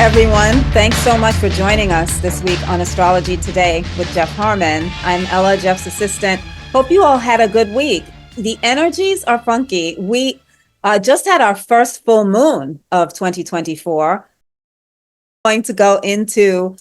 everyone. Thanks so much for joining us this week on Astrology Today with Jeff Harman. I'm Ella, Jeff's assistant. Hope you all had a good week. The energies are funky. We just had our first full moon of 2024. We're going to go into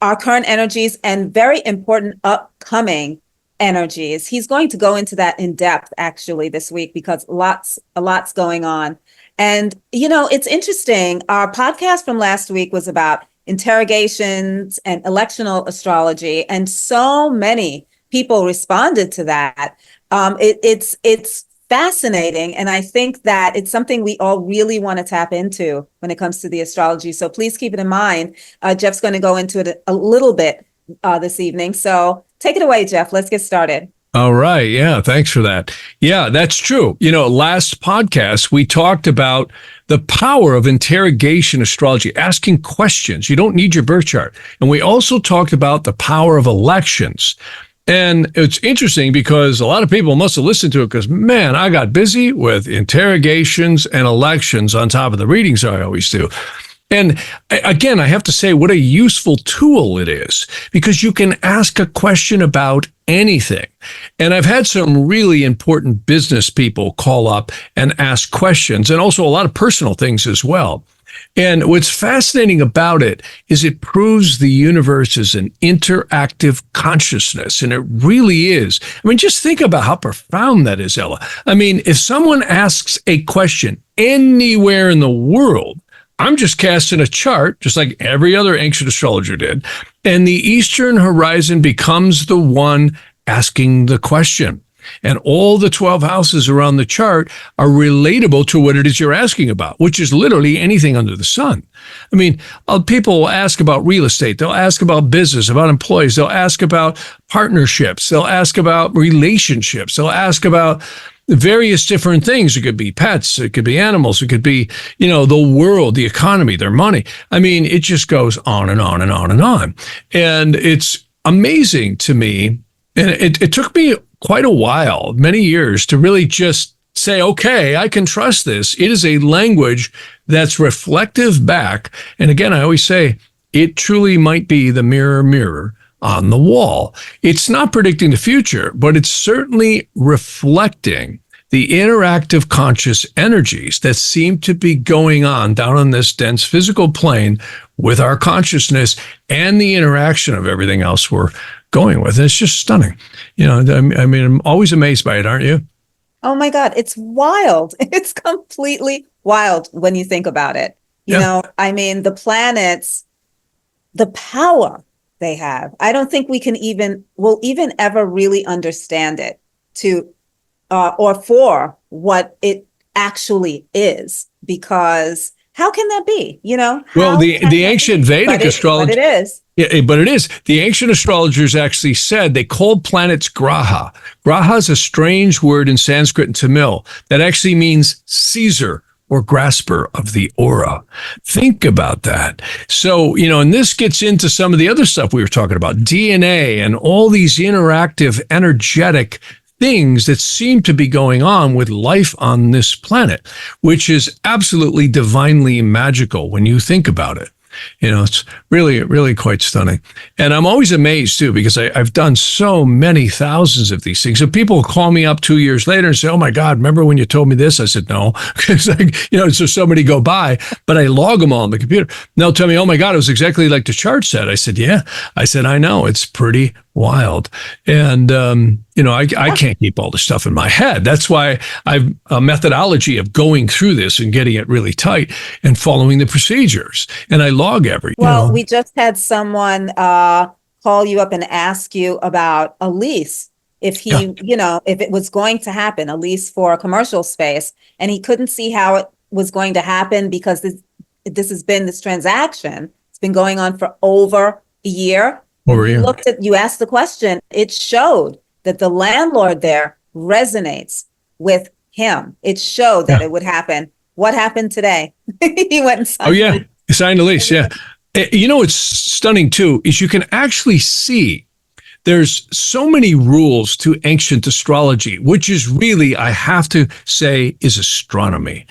our current energies and very important upcoming energies. He's going to go into that in depth actually this week because a lot's going on. And, you know, it's interesting. Our podcast from last week was about interrogations and electional astrology, and so many people responded to that. It's fascinating, and I think that it's something we all really want to tap into when it comes to the astrology. So please keep it in mind. Jeff's going to go into it a little bit this evening. So take it away, Jeff. Let's get started. All right. Yeah. Thanks for that. Yeah, that's true. You know, last podcast, we talked about the power of interrogation astrology, asking questions. You don't need your birth chart. And we also talked about the power of elections. And it's interesting because a lot of people must have listened to it because, man, I got busy with interrogations and elections on top of the readings I always do. And again, I have to say what a useful tool it is because you can ask a question about anything. And I've had some really important business people call up and ask questions, and also a lot of personal things as well. And what's fascinating about it is it proves the universe is an interactive consciousness, and it really is. I mean, just think about how profound that is, Ella. I mean, if someone asks a question anywhere in the world, I'm just casting a chart, just like every other ancient astrologer did, and the eastern horizon becomes the one asking the question. And all the 12 houses around the chart are relatable to what it is you're asking about, which is literally anything under the sun. I mean, people will ask about real estate. They'll ask about business, about employees. They'll ask about partnerships. They'll ask about relationships. They'll ask about various different things. It could be pets. It could be animals. It could be, you know, the world, the economy, their money. I mean, it just goes on and on and on and on. And it's amazing to me. And it took me quite a while, many years, to really just say, okay, I can trust this. It is a language that's reflective back. And again, I always say it truly might be the mirror on the wall. It's not predicting the future, but it's certainly reflecting the interactive conscious energies that seem to be going on down on this dense physical plane with our consciousness and the interaction of everything else we're going with. And it's just stunning. You know, I mean, I'm always amazed by it, aren't you? Oh my God, it's wild. It's completely wild when you think about it. You know, I mean, the planets, the power they have. I don't think we'll even ever really understand it or for what it actually is, because how can that be? You know? Well, the ancient Vedic astrology. But it is. Yeah, but it is. The ancient astrologers actually said they called planets graha. Graha is a strange word in Sanskrit and Tamil that actually means seizer or grasper of the aura. Think about that. So, you know, and this gets into some of the other stuff we were talking about, DNA and all these interactive, energetic things that seem to be going on with life on this planet, which is absolutely divinely magical when you think about it. You know, it's really, really quite stunning. And I'm always amazed, too, because I've done so many thousands of these things. So people will call me up 2 years later and say, oh, my God, remember when you told me this? I said, no, because, you know, so many go by, but I log them all on the computer. And they'll tell me, oh, my God, it was exactly like the chart said. I said, yeah. I said, I know. It's pretty wild. And, you know, I can't keep all the stuff in my head. That's why I've a methodology of going through this and getting it really tight and following the procedures. And I log every. Well, we just had someone call you up and ask you about a lease. If you know, if it was going to happen, a lease for a commercial space, and he couldn't see how it was going to happen because this transaction. It's been going on for over a year. You asked the question, it showed that the landlord there resonates with him. It showed that it would happen. What happened today? He went and signed. Oh, yeah. He signed the lease. Yeah. You know, what's stunning, too, is you can actually see there's so many rules to ancient astrology, which is really, I have to say, is astronomy.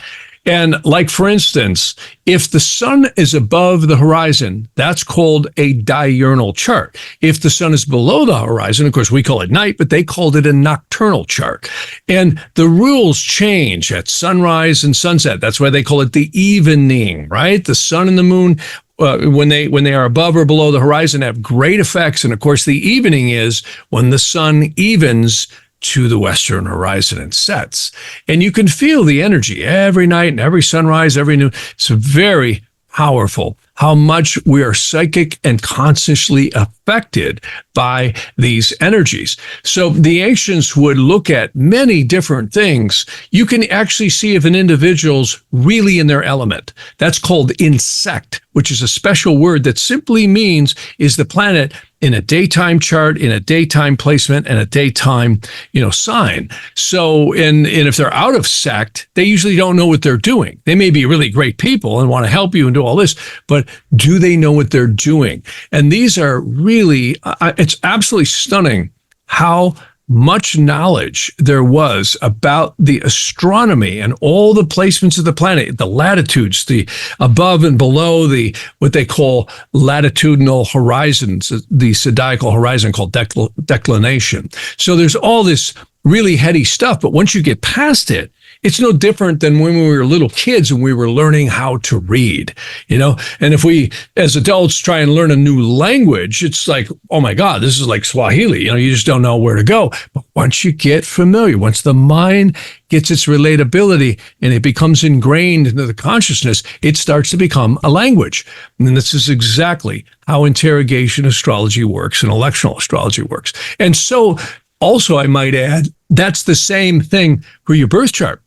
And like, for instance, if the sun is above the horizon, that's called a diurnal chart. If the sun is below the horizon, of course, we call it night, but they called it a nocturnal chart. And the rules change at sunrise and sunset. That's why they call it the evening, right? The sun and the moon, when they are above or below the horizon, have great effects. And of course, the evening is when the sun evens to the western horizon and sets. And you can feel the energy every night and every sunrise, every noon. It's very powerful how much we are psychic and consciously affected by these energies. So the ancients would look at many different things. You can actually see if an individual's really in their element. That's called insect, which is a special word that simply means is the planet in a daytime chart, in a daytime placement, and a daytime, sign. So, and if they're out of sect, they usually don't know what they're doing. They may be really great people and want to help you and do all this, but do they know what they're doing? And these are really, it's absolutely stunning how much knowledge there was about the astronomy and all the placements of the planet, the latitudes, the above and below, the what they call latitudinal horizons, the zodiacal horizon called declination. So there's all this really heady stuff, but once you get past it, it's no different than when we were little kids and we were learning how to read, and if we as adults try and learn a new language, it's like, oh my God, this is like Swahili, you just don't know where to go. But once you get familiar, once the mind gets its relatability and it becomes ingrained into the consciousness, it starts to become a language. And this is exactly how interrogation astrology works and electional astrology works. And so also, I might add, that's the same thing for your birth chart.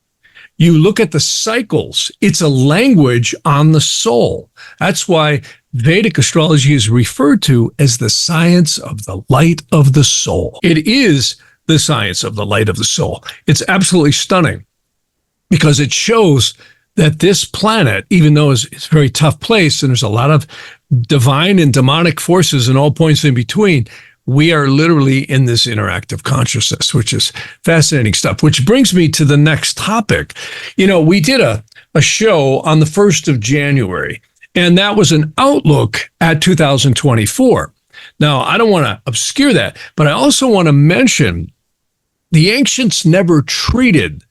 You look at the cycles, it's a language on the soul. That's why Vedic astrology is referred to as the science of the light of the soul. It is the science of the light of the soul. It's absolutely stunning because it shows that this planet, even though it's a very tough place and there's a lot of divine and demonic forces and all points in between, we are literally in this interactive consciousness, which is fascinating stuff, which brings me to the next topic. We did a show on the 1st of January, and that was an outlook at 2024. Now, I don't want to obscure that, but I also want to mention the ancients never treated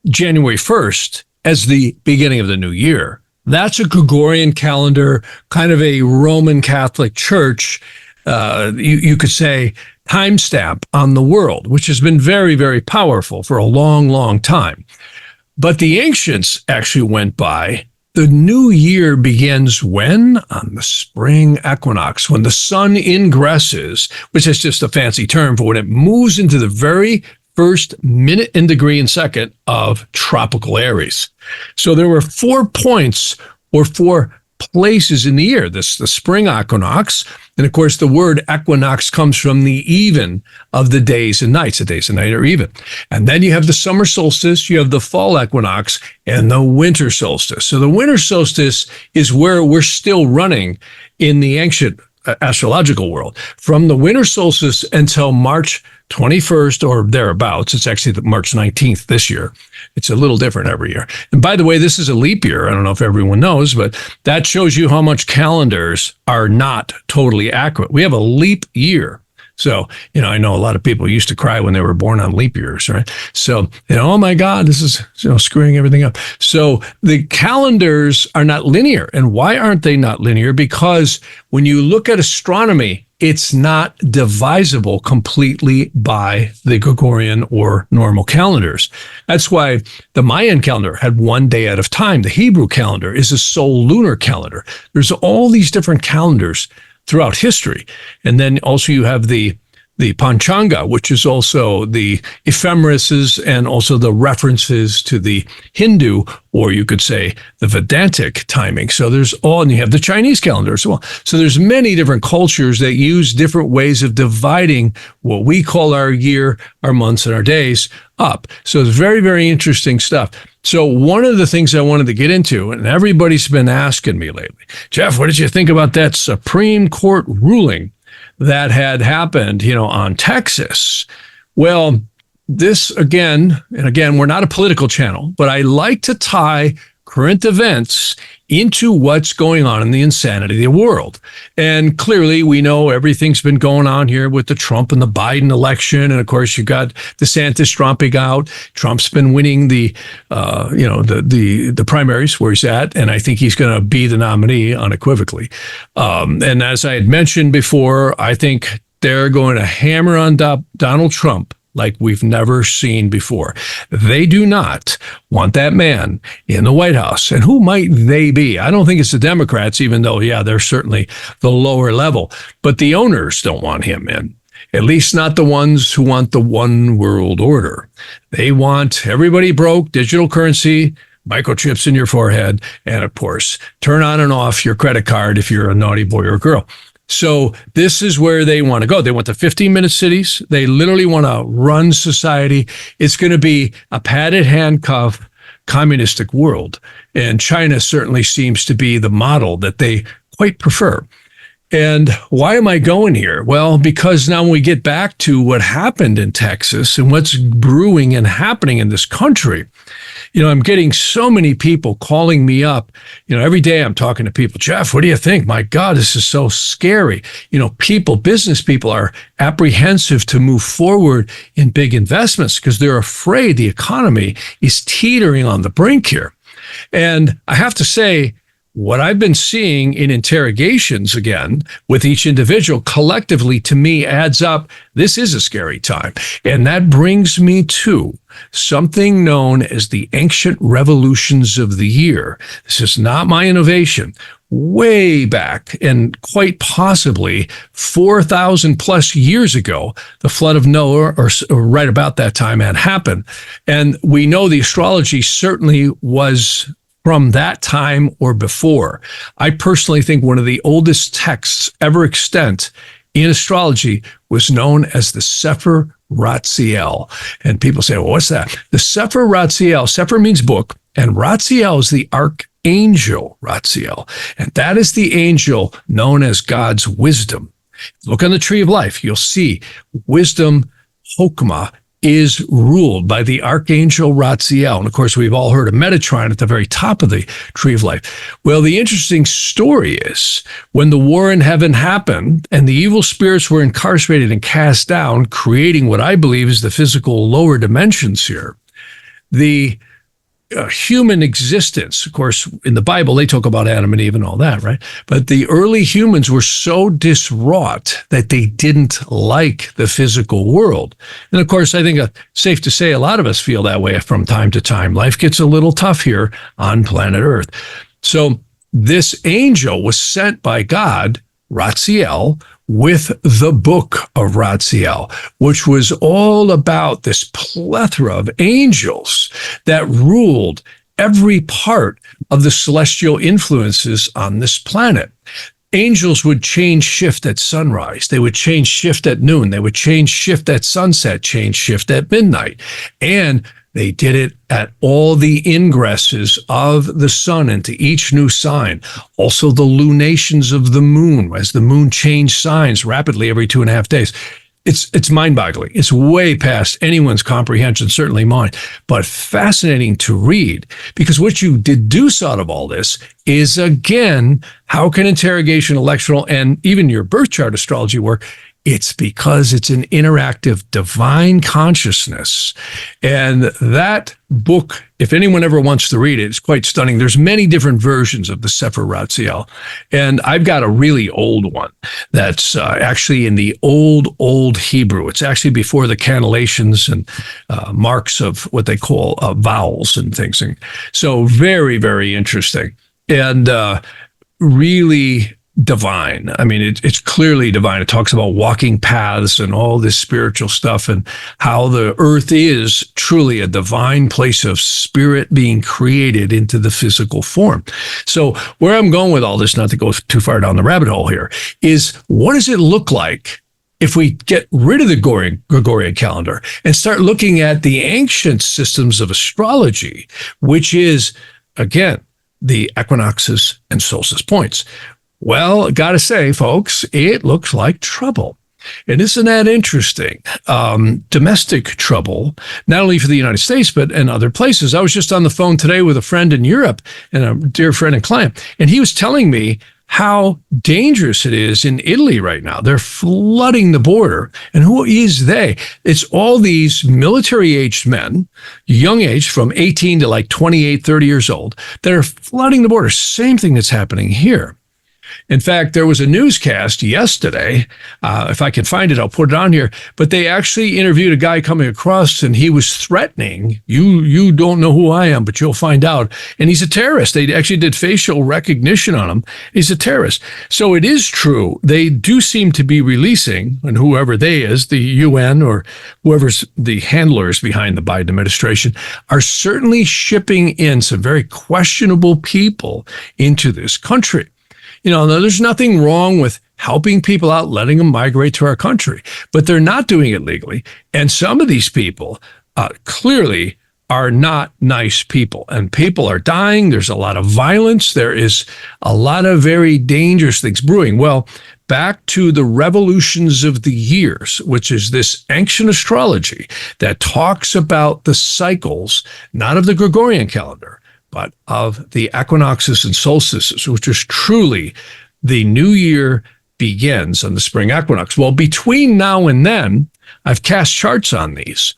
January 1st as the beginning of the new year. That's a Gregorian calendar, kind of a Roman Catholic Church, you could say, timestamp on the world, which has been very, very powerful for a long, long time. But the ancients actually went by, the new year begins when? On the spring equinox, when the sun ingresses, which is just a fancy term for when it moves into the very first minute and degree and second of tropical Aries. So there were 4 points or 4 places in the year. The spring equinox, and of course the word equinox comes from the even of the days and nights. The days and night are even. And then you have the summer solstice, you have the fall equinox, and the winter solstice. So the winter solstice is where we're still running in the ancient astrological world. From the winter solstice until March 21st or thereabouts. It's actually the March 19th this year. It's a little different every year. And by the way, this is a leap year. I don't know if everyone knows, but that shows you how much calendars are not totally accurate. We have a leap year. So, I know a lot of people used to cry when they were born on leap years, right? So, oh my God, this is, screwing everything up. So the calendars are not linear. And why aren't they not linear? Because when you look at astronomy, it's not divisible completely by the Gregorian or normal calendars. That's why the Mayan calendar had 1 day at a time. The Hebrew calendar is a sole lunar calendar. There's all these different calendars throughout history. And then also you have the Panchanga, which is also the ephemerises and also the references to the Hindu, or you could say the Vedantic timing. So and you have the Chinese calendar as well. So there's many different cultures that use different ways of dividing what we call our year, our months, and our days up. So it's very, very interesting stuff. So one of the things I wanted to get into, and everybody's been asking me lately, Jeff, what did you think about that Supreme Court ruling that had happened, on Texas? Well, this again, we're not a political channel, but I like to tie current events into what's going on in the insanity of the world. And clearly, we know everything's been going on here with the Trump and the Biden election. And of course, you've got DeSantis dropping out. Trump's been winning the primaries where he's at. And I think he's going to be the nominee unequivocally. And as I had mentioned before, I think they're going to hammer on Donald Trump like we've never seen before. They do not want that man in the White House. And who might they be? I don't think it's the Democrats, even though, yeah, they're certainly the lower level. But the owners don't want him in, at least not the ones who want the one world order. They want everybody broke, digital currency, microchips in your forehead, and of course, turn on and off your credit card if you're a naughty boy or girl. So this is where they want to go. They want the 15-minute cities. They literally want to run society. It's going to be a padded handcuff communistic world. And China certainly seems to be the model that they quite prefer. And why am I going here? Well, because now when we get back to what happened in Texas and what's brewing and happening in this country, I'm getting so many people calling me up. Every day I'm talking to people. Jeff, what do you think? My God, this is so scary. Business people are apprehensive to move forward in big investments because they're afraid the economy is teetering on the brink here. And I have to say, what I've been seeing in interrogations again with each individual collectively to me adds up. This is a scary time. And that brings me to something known as the ancient revolutions of the year. This is not my innovation. Way back and quite possibly 4,000 plus years ago, the flood of Noah, or right about that time, had happened. And we know the astrology certainly was from that time or before. I personally think one of the oldest texts ever extant in astrology was known as the Sefer Ratziel. And people say, well, what's that? The Sefer Ratziel, Sefer means book, and Ratziel is the archangel Ratziel. And that is the angel known as God's wisdom. Look on the tree of life. You'll see wisdom, Chokmah, is ruled by the archangel Ratziel. And of course, we've all heard of Metatron at the very top of the tree of life. Well, the interesting story is when the war in heaven happened and the evil spirits were incarcerated and cast down, creating what I believe is the physical lower dimensions here, the human existence, of course, in the Bible, they talk about Adam and Eve and all that, right? But the early humans were so diswrought that they didn't like the physical world. And of course, I think it's safe to say a lot of us feel that way from time to time. Life gets a little tough here on planet Earth. So this angel was sent by God, Ratziel, with the book of Ratziel, which was all about this plethora of angels that ruled every part of the celestial influences on this planet. Angels would change shift at sunrise. They would change shift at noon. They would change shift at sunset, change shift at midnight. And they did it at all the ingresses of the sun into each new sign. Also the lunations of the moon, as the moon changed signs rapidly every 2.5 days. It's mind-boggling. It's way past anyone's comprehension, certainly mine, but fascinating to read, because what you deduce out of all this is, again, how can interrogation, electoral, and even your birth chart astrology work? It's because it's an interactive divine consciousness. And that book, if anyone ever wants to read it, it's quite stunning. There's many different versions of the Sefer Ratziel. And I've got a really old one that's actually in the old Hebrew. It's actually before the cannellations and marks of what they call vowels and things. And so very, very interesting. And really divine. I mean, it's clearly divine. It talks about walking paths and all this spiritual stuff and how the earth is truly a divine place of spirit being created into the physical form. So where I'm going with all this, not to go too far down the rabbit hole here, is what does it look like if we get rid of the Gregorian calendar and start looking at the ancient systems of astrology, which is, again, the equinoxes and solstice points? Well, gotta say, folks, it looks like trouble. And isn't that interesting? Domestic trouble, not only for the United States, but in other places. I was just on the phone today with a friend in Europe and a dear friend and client, and he was telling me how dangerous it is in Italy right now. They're flooding the border. And who is they? It's all these military-aged men, young age, from 18 to like 28, 30 years old, that are flooding the border. Same thing that's happening here. In fact, there was a newscast yesterday. If I can find it, I'll put it on here. But they actually interviewed a guy coming across, and he was threatening, you don't know who I am, but you'll find out. And he's a terrorist. They actually did facial recognition on him. He's a terrorist. So it is true. They do seem to be releasing, and whoever they is, the UN or whoever's the handlers behind the Biden administration, are certainly shipping in some very questionable people into this country. You know, there's nothing wrong with helping people out, letting them migrate to our country, but they're not doing it legally. And some of these people clearly are not nice people, and people are dying. There's a lot of violence. There is a lot of very dangerous things brewing. Well, back to the revolutions of the years, which is this ancient astrology that talks about the cycles, not of the Gregorian calendar, but of the equinoxes and solstices, which is truly the new year begins on the spring equinox. Well, between now and then, I've cast charts on these,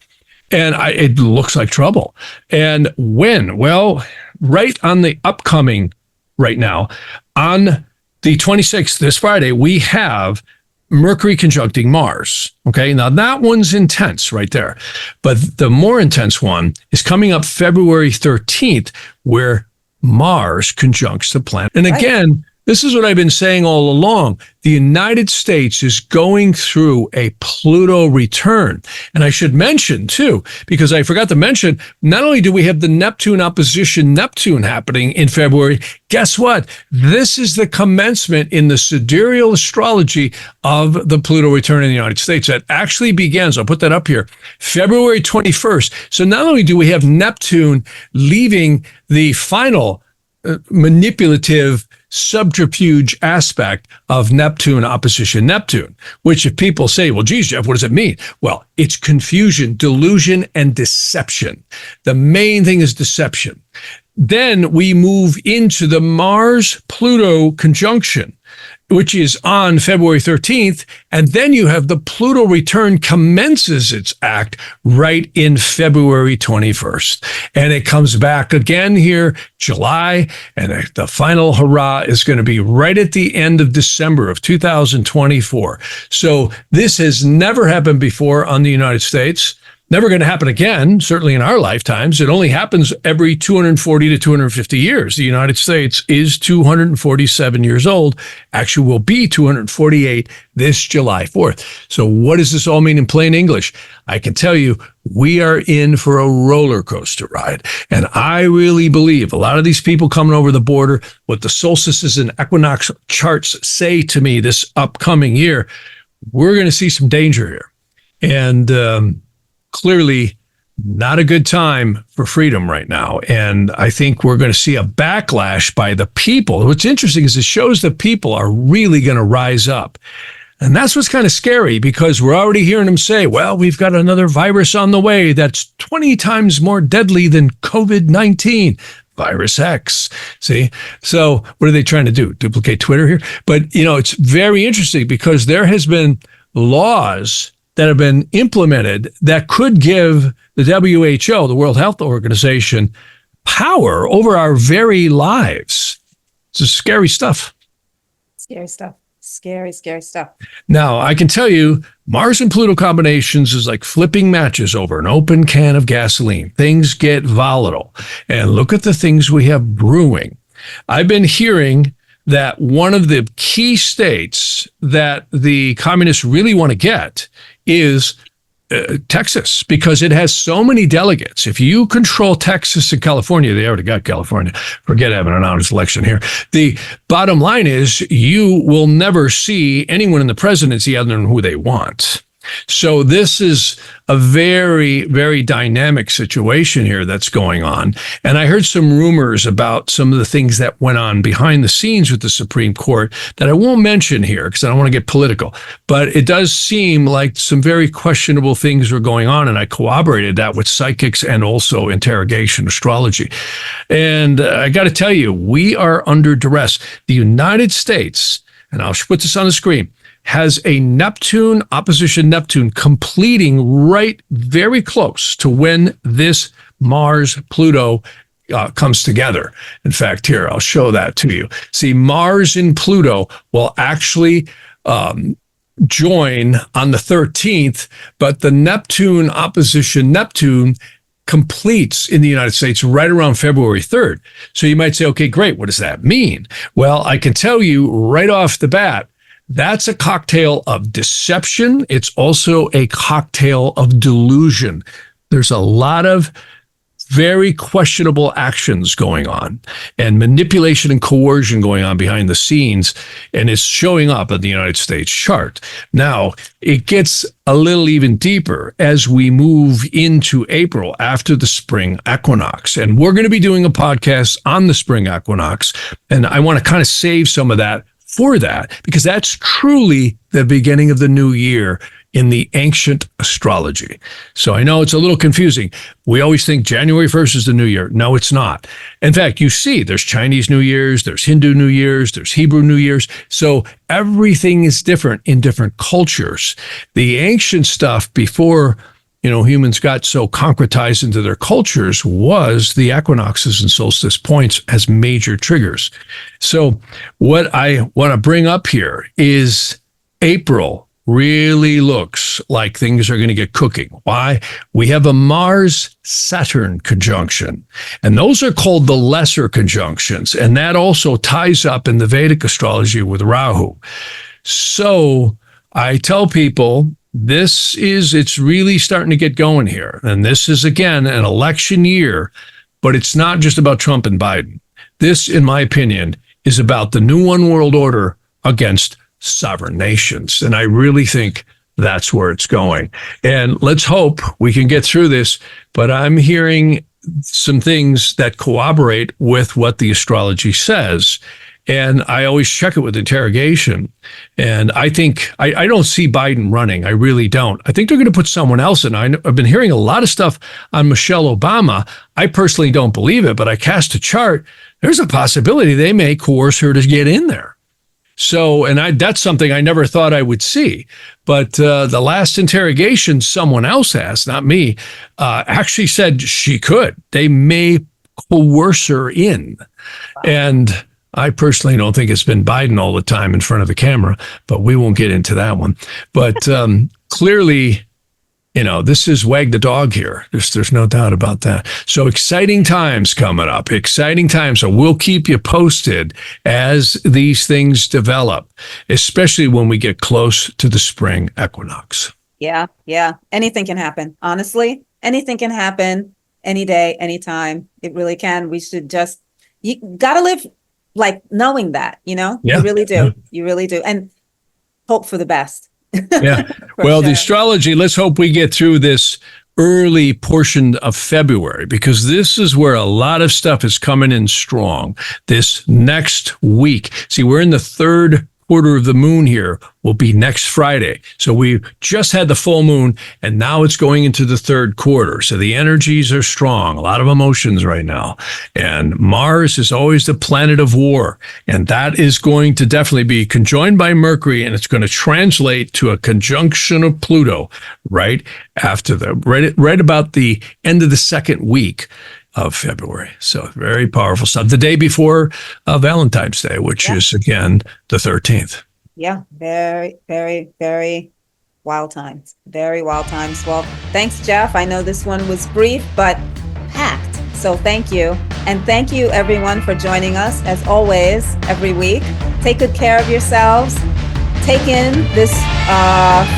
and it looks like trouble. And when? Well, right on the upcoming right now, on the 26th, this Friday, we have Mercury conjuncting Mars. Okay, now that one's intense right there. But the more intense one is coming up February 13th, where Mars conjuncts the planet. And again, this is what I've been saying all along. The United States is going through a Pluto return. And I should mention, too, because I forgot to mention, not only do we have the Neptune opposition Neptune happening in February, guess what? This is the commencement in the sidereal astrology of the Pluto return in the United States. That actually begins, I'll put that up here, February 21st. So not only do we have Neptune leaving the final manipulative subterfuge aspect of Neptune opposition Neptune, which if people say, well, geez, Jeff, what does it mean? Well, it's confusion, delusion, and deception. The main thing is deception. Then we move into the Mars-Pluto conjunction, which is on February 13th. And then you have the Pluto return commences its act right in February 21st. And it comes back again here, July. And the final hurrah is going to be right at the end of December of 2024. So this has never happened before on the United States. Never going to happen again, certainly in our lifetimes. It only happens every 240 to 250 years. The United States is 247 years old. Actually will be 248 this July 4th. So what does this all mean in plain English? I can tell you, we are in for a roller coaster ride. And I really believe a lot of these people coming over the border, what the solstices and equinox charts say to me this upcoming year, we're going to see some danger here. And clearly not a good time for freedom right now. And I think we're going to see a backlash by the people. What's interesting is it shows that people are really going to rise up. And that's what's kind of scary, because we're already hearing them say, well, we've got another virus on the way that's 20 times more deadly than COVID-19. Virus X. See? So what are they trying to do? Duplicate Twitter here? But, you know, it's very interesting because there has been laws that have been implemented that could give the WHO, the World Health Organization, power over our very lives. It's scary stuff. Scary stuff. Scary, scary stuff. Now, I can tell you, Mars and Pluto combinations is like flipping matches over an open can of gasoline. Things get volatile. And look at the things we have brewing. I've been hearing that one of the key states that the communists really want to get is Texas, because it has so many delegates. If you control Texas and California, they already got California. Forget having an honest election here. The bottom line is you will never see anyone in the presidency other than who they want. So this is a very, very dynamic situation here that's going on. And I heard some rumors about some of the things that went on behind the scenes with the Supreme Court that I won't mention here because I don't want to get political. But it does seem like some very questionable things were going on. And I corroborated that with psychics and also interrogation astrology. And I got to tell you, we are under duress. The United States, and I'll put this on the screen, has a Neptune opposition Neptune completing right very close to when this Mars-Pluto comes together. In fact, here, I'll show that to you. See, Mars and Pluto will actually join on the 13th, but the Neptune opposition Neptune completes in the United States right around February 3rd. So you might say, okay, great. What does that mean? Well, I can tell you right off the bat, that's a cocktail of deception. It's also a cocktail of delusion. There's a lot of very questionable actions going on and manipulation and coercion going on behind the scenes, and it's showing up in the United States chart. Now, it gets a little even deeper as we move into April after the spring equinox, and we're going to be doing a podcast on the spring equinox, and I want to kind of save some of that for that, because that's truly the beginning of the new year in the ancient astrology. So I know it's a little confusing. We always think January 1st is the new year. No, it's not. In fact, you see there's Chinese New Year's, there's Hindu New Year's, there's Hebrew New Year's. So everything is different in different cultures. The ancient stuff before humans got so concretized into their cultures was the equinoxes and solstice points as major triggers. So what I want to bring up here is April really looks like things are going to get cooking. Why? We have a Mars-Saturn conjunction, and those are called the lesser conjunctions, and that also ties up in the Vedic astrology with Rahu. So I tell people, it's really starting to get going here. And this is, again, an election year, but it's not just about Trump and Biden. This, in my opinion, is about the new one world order against sovereign nations. And I really think that's where it's going. And let's hope we can get through this. But I'm hearing some things that corroborate with what the astrology says. And I always check it with interrogation. And I think, I don't see Biden running. I really don't. I think they're going to put someone else in. I've been hearing a lot of stuff on Michelle Obama. I personally don't believe it, but I cast a chart. There's a possibility they may coerce her to get in there. So, and that's something I never thought I would see. But the last interrogation someone else asked, not me, actually said she could. They may coerce her in. Wow. And I personally don't think it's been Biden all the time in front of the camera, but we won't get into that one. But clearly, this is wag the dog here. There's no doubt about that. So exciting times coming up, exciting times. So we'll keep you posted as these things develop, especially when we get close to the spring equinox. Yeah. Anything can happen. Honestly, anything can happen any day, anytime. It really can. We should you got to live like knowing that, Yeah, you really do. Yeah. You really do. And hope for the best. Yeah. Well, sure. The astrology, let's hope we get through this early portion of February, because this is where a lot of stuff is coming in strong this next week. See, we're in the third quarter of the moon here, will be next Friday. So we just had the full moon, and now it's going into the third quarter. So the energies are strong, a lot of emotions right now. And Mars is always the planet of war. And that is going to definitely be conjoined by Mercury, and it's going to translate to a conjunction of Pluto right after right about the end of the second week of February. So very powerful stuff. The day before Valentine's Day, which is, again, the 13th. Yeah, very, very, very wild times. Very wild times. Well, thanks, Jeff. I know this one was brief, but packed. So thank you. And thank you, everyone, for joining us, as always, every week. Take good care of yourselves. Take in this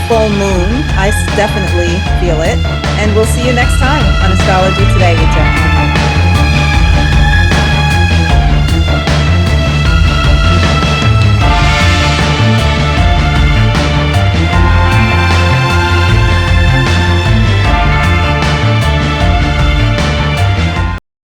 full moon. I definitely feel it. And we'll see you next time on Astrology Today with Jeff.